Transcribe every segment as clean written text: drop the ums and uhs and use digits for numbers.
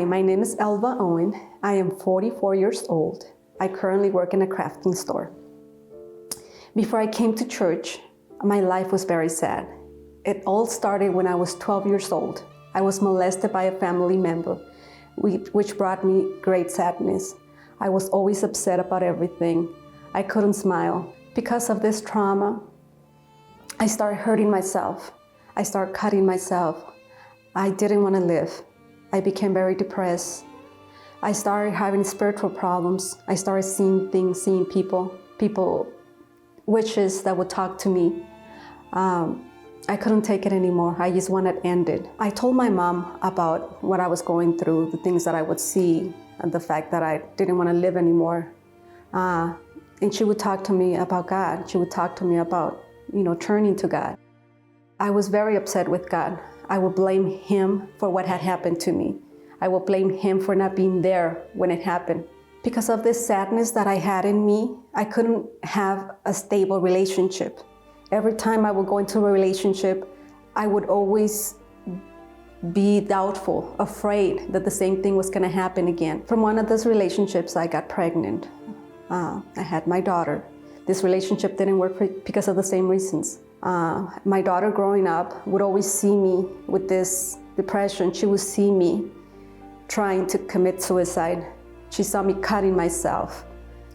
my name is Elva Owen. I am 44 years old. I currently work in a crafting store. Before I came to church, my life was very sad. It all started when I was 12 years old. I was molested by a family member, which brought me great sadness. I was always upset about everything. I couldn't smile. Because of this trauma, I started hurting myself. I started cutting myself. I didn't want to live. I became very depressed. I started having spiritual problems. I started seeing things, seeing people, witches that would talk to me. I couldn't take it anymore. I just wanted it ended. I told my mom about what I was going through, the things that I would see, and the fact that I didn't want to live anymore. And she would talk to me about God. She would talk to me about, turning to God. I was very upset with God. I would blame Him for what had happened to me. I would blame Him for not being there when it happened. Because of this sadness that I had in me, I couldn't have a stable relationship. Every time I would go into a relationship, I would always be doubtful, afraid that the same thing was going to happen again. From one of those relationships, I got pregnant. I had my daughter. This relationship didn't work because of the same reasons. My daughter growing up would always see me with this depression. She would see me trying to commit suicide. She saw me cutting myself.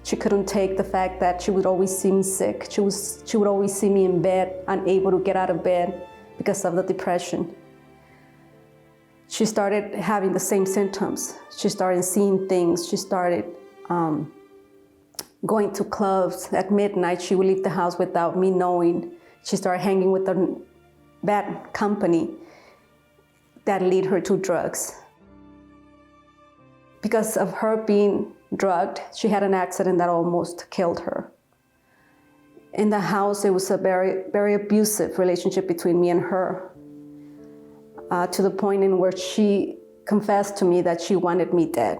She couldn't take the fact that she would always see me sick. She would always see me in bed, unable to get out of bed because of the depression. She started having the same symptoms. She started seeing things. She started going to clubs at midnight. She would leave the house without me knowing. She started hanging with a bad company that led her to drugs. Because of her being drugged, she had an accident that almost killed her. In the house, it was a very, very abusive relationship between me and her, to the point in where she confessed to me that she wanted me dead.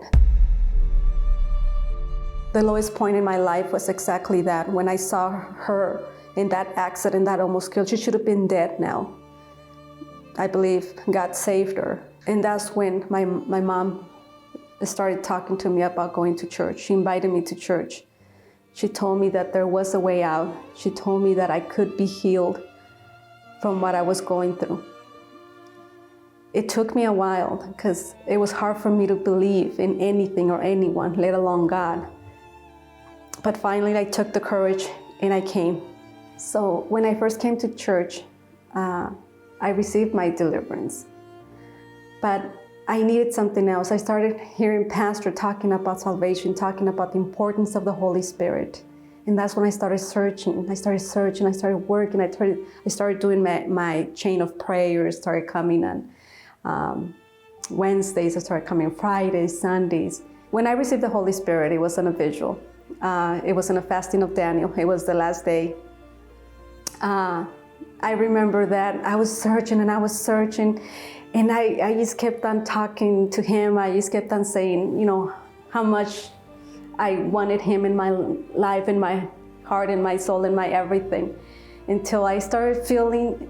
The lowest point in my life was exactly that. When I saw her in that accident that almost killed, she should have been dead now. I believe God saved her. And that's when my mom started talking to me about going to church. She invited me to church. She told me that there was a way out. She told me that I could be healed from what I was going through. It took me a while because it was hard for me to believe in anything or anyone, let alone God. But finally I took the courage and I came. So when I first came to church, I received my deliverance. But I needed something else. I started hearing pastor talking about salvation, talking about the importance of the Holy Spirit. And that's when I started searching. I started working. I started doing my chain of prayers, started coming on Wednesdays, I started coming Fridays, Sundays. When I received the Holy Spirit, it was on a vigil. It was in a fasting of Daniel. It was the last day. I remember that I was searching and I just kept on talking to Him. I just kept on saying, how much I wanted Him in my life, in my heart, in my soul, in my everything. Until I started feeling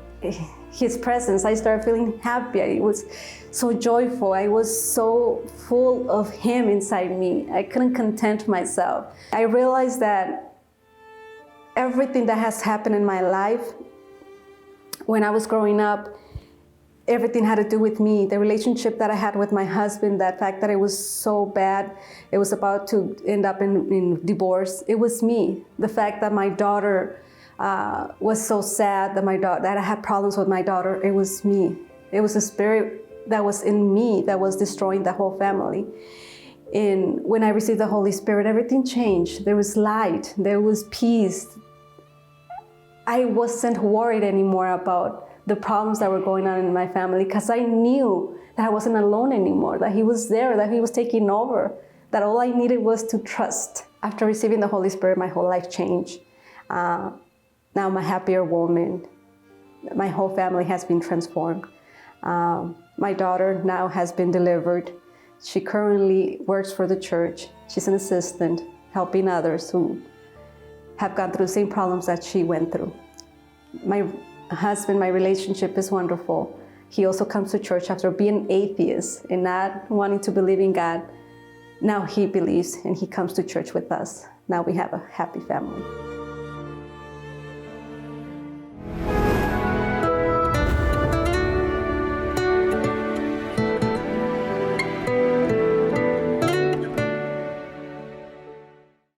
His presence. I started feeling happy. It was so joyful. I was so full of Him inside me. I couldn't content myself. I realized that everything that has happened in my life, when I was growing up, everything had to do with me. The relationship that I had with my husband, that fact that it was so bad, it was about to end up in divorce, it was me. The fact that my daughter was so sad, that I had problems with my daughter, it was me. It was the spirit that was in me that was destroying the whole family. And when I received the Holy Spirit, everything changed. There was light, there was peace. I wasn't worried anymore about the problems that were going on in my family because I knew that I wasn't alone anymore, that He was there, that He was taking over, that all I needed was to trust. After receiving the Holy Spirit, my whole life changed. Now I'm a happier woman. My whole family has been transformed. My daughter now has been delivered. She currently works for the church. She's an assistant, helping others who have gone through the same problems that she went through. My husband, my relationship is wonderful. He also comes to church after being atheist and not wanting to believe in God. Now he believes and he comes to church with us. Now we have a happy family.